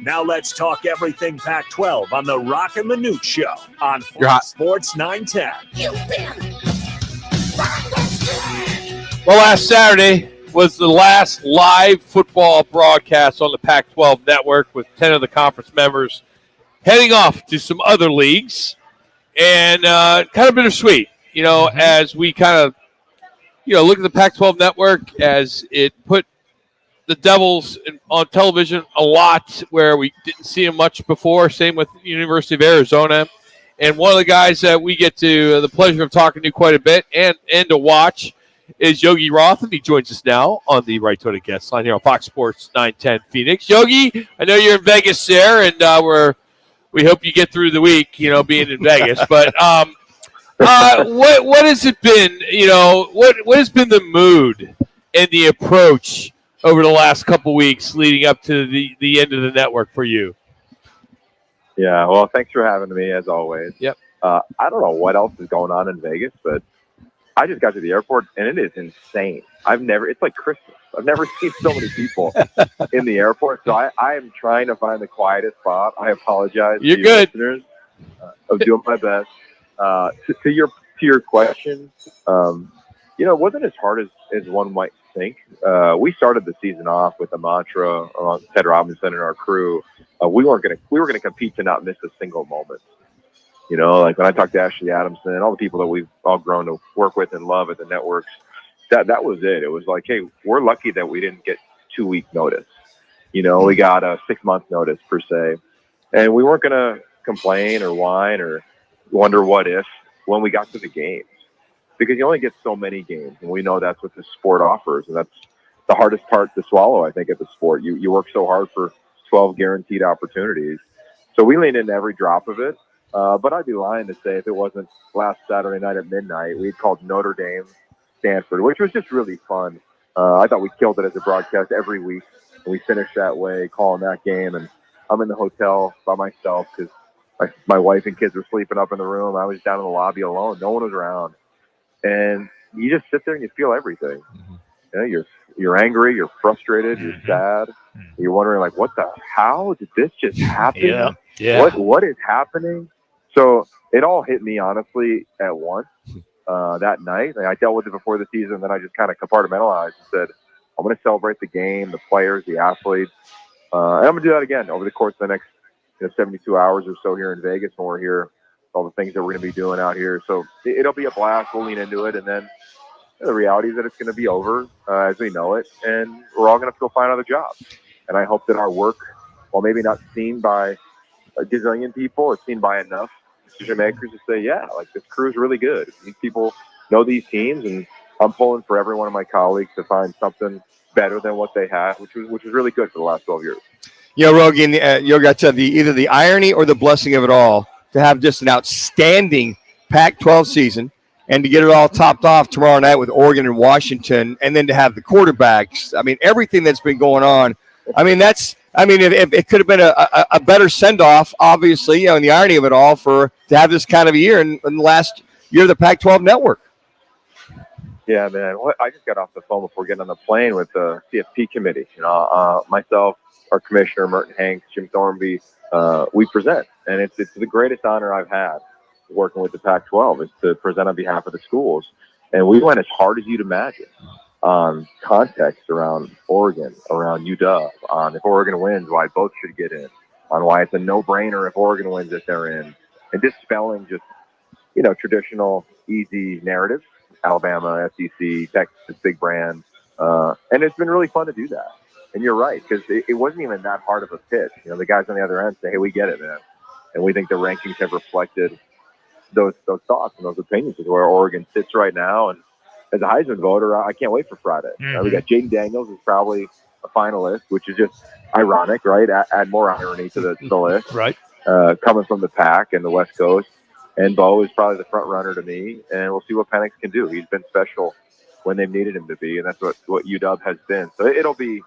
Now let's talk everything Pac-12 on the Rock and Manute Show on Fox Sports 910. Well, last Saturday was the last live football broadcast on the Pac-12 network with 10 of the conference members heading off to some other leagues. And kind of bittersweet, as we kind of, look at the Pac-12 network as it put the Devils on television a lot where we didn't see them much before. Same with the University of Arizona. And one of the guys that we get to the pleasure of talking to quite a bit and to watch is Yogi Roth, and he joins us now on the Right to the Guest line here on Fox Sports 910 Phoenix. Yogi, I know you're in Vegas there, and we hope you get through the week, being in Vegas. But what has it been, what has been the mood and the approach over the last couple weeks leading up to the end of the network for you? Yeah, well, thanks for having me, as always. Yep. I don't know what else is going on in Vegas, but I just got to the airport, and it is insane. It's like Christmas. I've never seen so many people in the airport, so I am trying to find the quietest spot. I apologize You're to good. Listeners. I'm doing my best. To your question, it wasn't as hard as one might think. We started the season off with a mantra on Ted Robinson and our crew. We were gonna compete to not miss a single moment. Like when I talked to Ashley Adamson and all the people that we've all grown to work with and love at the networks, that was it. It was like, hey, we're lucky that we didn't get 2-week notice. We got a 6-month notice per se, and we weren't gonna complain or whine or wonder what if when we got to the games, because you only get so many games, and we know that's what the sport offers, and that's the hardest part to swallow, I think, at the sport. You work so hard for 12 guaranteed opportunities, so we leaned into every drop of it. But I'd be lying to say if it wasn't last Saturday night at midnight, we had called Notre Dame, Stanford, which was just really fun. I thought we killed it as a broadcast every week, and we finished that way, calling that game. And I'm in the hotel by myself because my wife and kids were sleeping up in the room. I was down in the lobby alone. No one was around. And you just sit there and you feel everything. You're angry, you're frustrated, you're sad. You're wondering, like, how did this just happen? Yeah. What is happening? So it all hit me, honestly, at once that night. I dealt with it before the season, then I just kind of compartmentalized and said, I'm going to celebrate the game, the players, the athletes. And I'm going to do that again over the course of the next 72 hours or so here in Vegas when we're here, all the things that we're going to be doing out here. So it'll be a blast. We'll lean into it. And then the reality is that it's going to be over as we know it, and we're all going to have to go find other jobs. And I hope that our work, while maybe not seen by a gazillion people, it's seen by enough decision makers to say, yeah, like, this crew's really good. These people know these teams, and I'm pulling for every one of my colleagues to find something better than what they had, which was really good for the last 12 years. Rogi, and Yogi, I said either the irony or the blessing of it all to have just an outstanding Pac-12 season, and to get it all topped off tomorrow night with Oregon and Washington, and then to have the quarterbacks. I mean, everything that's been going on. I mean, if it could have been a better send-off, obviously, and the irony of it all to have this kind of a year in the last year of the Pac-12 network. Yeah, man. I just got off the phone before getting on the plane with the CFP committee. Myself, our commissioner, Merton Hanks, Jim Thornby, we present. And it's the greatest honor I've had working with the Pac-12 is to present on behalf of the schools. And we went as hard as you'd imagine on context around Oregon, around UW, on if Oregon wins, why both should get in, on why it's a no-brainer if Oregon wins if they're in, and dispelling just, traditional, easy narratives, Alabama, SEC, Texas, big brand. And it's been really fun to do that. And you're right, because it wasn't even that hard of a pitch. The guys on the other end say, hey, we get it, man. And we think the rankings have reflected those thoughts and those opinions of where Oregon sits right now. And as a Heisman voter, I can't wait for Friday. We got Jaden Daniels, who's probably a finalist, which is just ironic, right? Add more irony to the list. Right. Coming from the Pac and the West Coast. And Bo is probably the front runner to me. And we'll see what Penix can do. He's been special when they've needed him to be. And that's what UW has been. So it'll be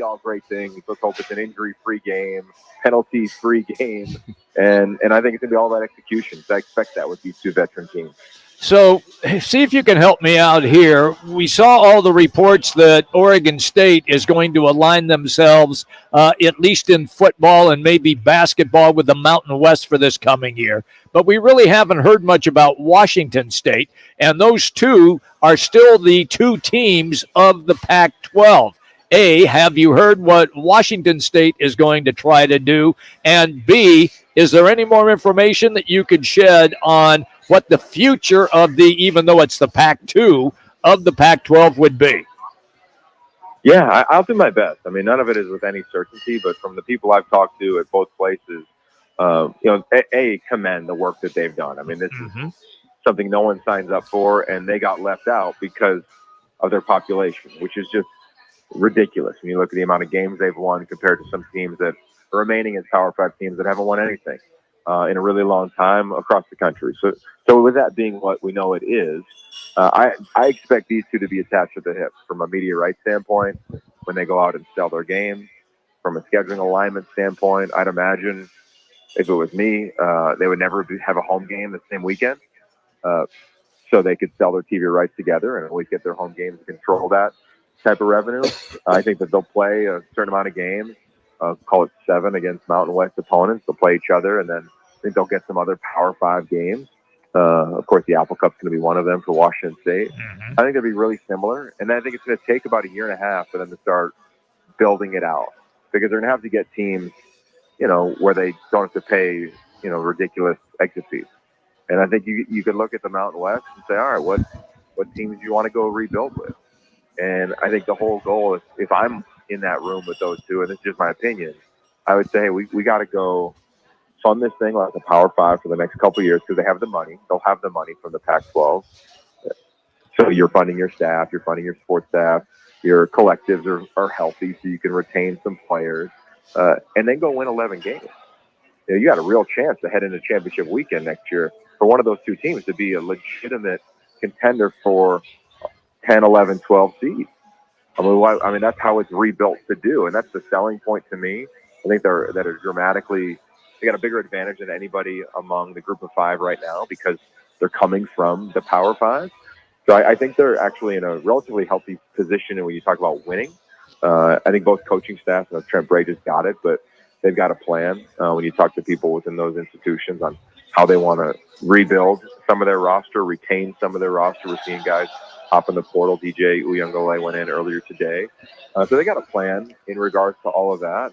all great things. Let's hope it's an injury-free game, penalty-free game. And I think it's going to be all about execution. So I expect that with these two veteran teams. So, see if you can help me out here. We saw all the reports that Oregon State is going to align themselves, at least in football and maybe basketball, with the Mountain West for this coming year. But we really haven't heard much about Washington State, and those two are still the two teams of the Pac-12. A, have you heard what Washington State is going to try to do? And B, is there any more information that you could shed on what the future of the, even though it's the Pac-2, of the Pac-12 would be? Yeah, I'll do my best. I mean, none of it is with any certainty, but from the people I've talked to at both places, commend the work that they've done. I mean, this is something no one signs up for, and they got left out because of their population, which is just ridiculous when you look at the amount of games they've won compared to some teams that are remaining as Power 5 teams that haven't won anything in a really long time across the country. So with that being what we know it is, I expect these two to be attached at the hip from a media rights standpoint when they go out and sell their games. From a scheduling alignment standpoint, I'd imagine if it was me, they would never have a home game the same weekend. So they could sell their TV rights together and always get their home games and control that type of revenue. I think that they'll play a certain amount of games, call it 7 against Mountain West opponents. They'll play each other, and then I think they'll get some other Power 5 games. Of course, the Apple Cup's going to be one of them for Washington State. I think they'll be really similar, and I think it's going to take about a year and a half for them to start building it out because they're going to have to get teams, where they don't have to pay, ridiculous exit fees. And I think you could look at the Mountain West and say, all right, what teams do you want to go rebuild with? And I think the whole goal is, if I'm in that room with those two, and this is just my opinion, I would say, hey, we got to go fund this thing like a Power 5 for the next couple of years because they have the money. They'll have the money from the Pac-12. So you're funding your staff, you're funding your sports staff, your collectives are healthy so you can retain some players, and then go win 11 games. You got a real chance to head into championship weekend next year for one of those two teams to be a legitimate contender for 10, 11, 12 seeds. I mean, that's how it's rebuilt to do, and that's the selling point to me. I think they got a bigger advantage than anybody among the group of 5 right now because they're coming from the Power 5. So I think they're actually in a relatively healthy position when you talk about winning. I think both coaching staffs, Trent Bray just got it, but they've got a plan when you talk to people within those institutions on how they want to rebuild some of their roster, retain some of their roster. We're seeing guys hop in the portal. DJ Uyunglele went in earlier today. So they got a plan in regards to all of that.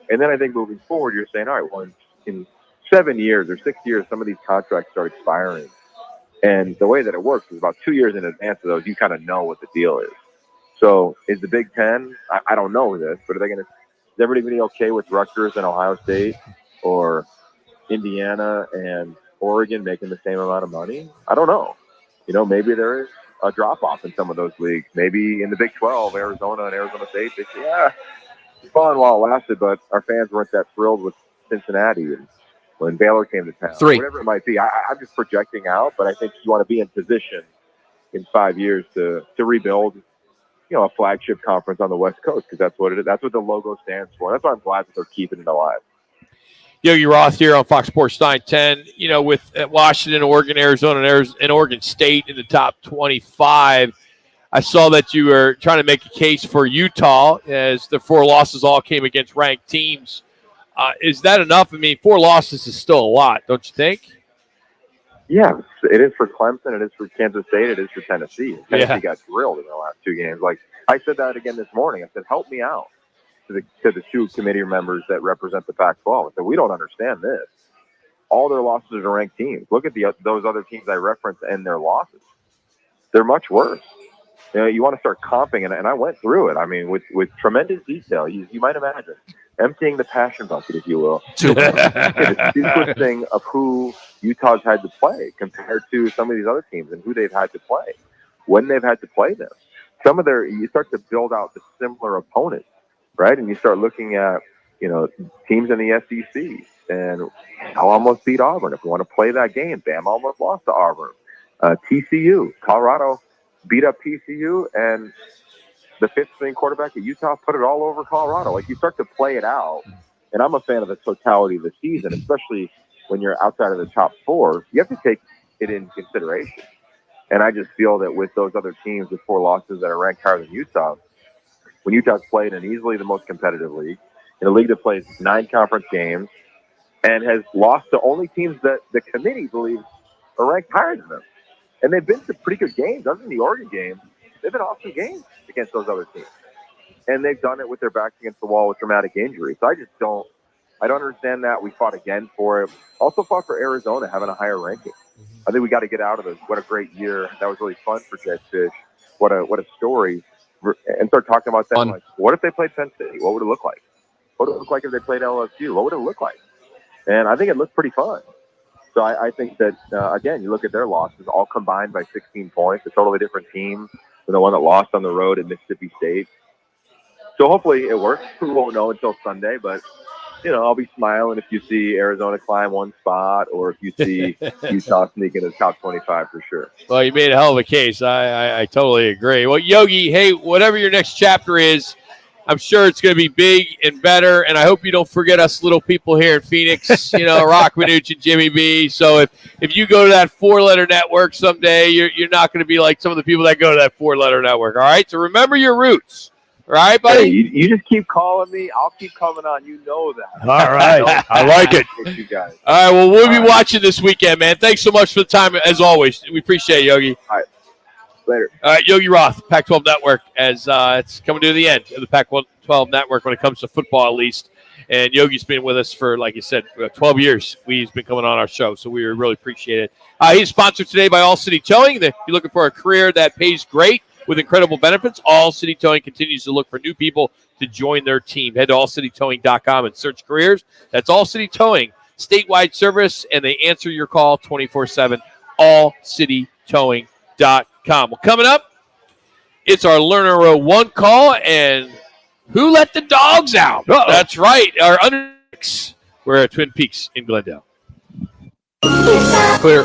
And then I think moving forward, you're saying, all right, well, in 7 years or 6 years, some of these contracts start expiring. And the way that it works is about 2 years in advance of those, you kind of know what the deal is. So is the Big Ten, I don't know this, but is everybody going to be okay with Rutgers and Ohio State or Indiana and Oregon making the same amount of money? I don't know. Maybe there is a drop-off in some of those leagues. Maybe in the Big 12, Arizona and Arizona State, they say, yeah, it's fun while it lasted, but our fans weren't that thrilled with Cincinnati and when Baylor came to town. 3. Whatever it might be. I'm just projecting out, but I think you want to be in position in 5 years to rebuild, a flagship conference on the West Coast because that's what it is. That's what the logo stands for. That's why I'm glad that they're keeping it alive. Yogi Roth here on Fox Sports 910. With Washington, Oregon, Arizona, and Oregon State in the top 25, I saw that you were trying to make a case for Utah as the 4 losses all came against ranked teams. Is that enough? I mean, 4 losses is still a lot, don't you think? Yeah, it is for Clemson. It is for Kansas State. It is for Tennessee. Tennessee got drilled in the last 2 games. Like I said that again this morning. I said, help me out to the 2 committee members that represent the Pac-12. I said, we don't understand this. All their losses are to ranked teams. Look at those other teams I referenced and their losses. They're much worse. You want to start comping, and I went through it. I mean, with tremendous detail. You might imagine emptying the passion bucket, if you will. The sequencing of who Utah's had to play compared to some of these other teams and who they've had to play, when they've had to play them. You start to build out the similar opponents, right? And you start looking at, teams in the SEC, and Cal almost beat Auburn. If you want to play that game, Bama almost lost to Auburn. TCU, Colorado beat up TCU, and the 5th-string quarterback at Utah put it all over Colorado. Like, you start to play it out, and I'm a fan of the totality of the season, especially when you're outside of the top 4. You have to take it in consideration. And I just feel that with those other teams with 4 losses that are ranked higher than Utah, when Utah's played in easily the most competitive league, in a league that plays 9 conference games, and has lost to only teams that the committee believes are ranked higher than them. And they've been to pretty good games. Other than the Oregon game, they've been awesome games against those other teams. And they've done it with their backs against the wall with dramatic injury. So I don't understand that. We fought again for it. Also fought for Arizona having a higher ranking. I think we got to get out of this. What a great year. That was really fun for Jed Fish. What a story. And start talking about that. Like, what if they played Penn State? What would it look like? What would it look like if they played LSU? What would it look like? And I think it looked pretty fun. So I think that, again, you look at their losses, all combined by 16 points, a totally different team than the one that lost on the road at Mississippi State. So hopefully it works. We won't know until Sunday, but, I'll be smiling if you see Arizona climb 1 spot or if you see Utah sneak into the top 25 for sure. Well, you made a hell of a case. I totally agree. Well, Yogi, hey, whatever your next chapter is, I'm sure it's going to be big and better, and I hope you don't forget us little people here in Phoenix, Rock, Minucci, and Jimmy B. So if you go to that 4-letter network someday, you're not going to be like some of the people that go to that 4-letter network, all right? So remember your roots. All right, buddy? Hey, you just keep calling me. I'll keep coming on. You know that. All right. I like it. You guys. All right, well, we'll be watching this weekend, man. Thanks so much for the time, as always. We appreciate it, Yogi. All right. Later. All right, Yogi Roth, Pac-12 Network, as it's coming to the end of the Pac-12 Network when it comes to football, at least. And Yogi's been with us for, like you said, 12 years. He's been coming on our show, so we really appreciate it. He's sponsored today by All City Towing. If you're looking for a career that pays great with incredible benefits, All City Towing continues to look for new people to join their team. Head to allcitytowing.com and search careers. That's All City Towing, statewide service, and they answer your call 24/7, allcitytowing.com. Well, coming up, it's our Learner Row 1 call, and who let the dogs out? Uh-oh. That's right, our under. We're at Twin Peaks in Glendale. Clear.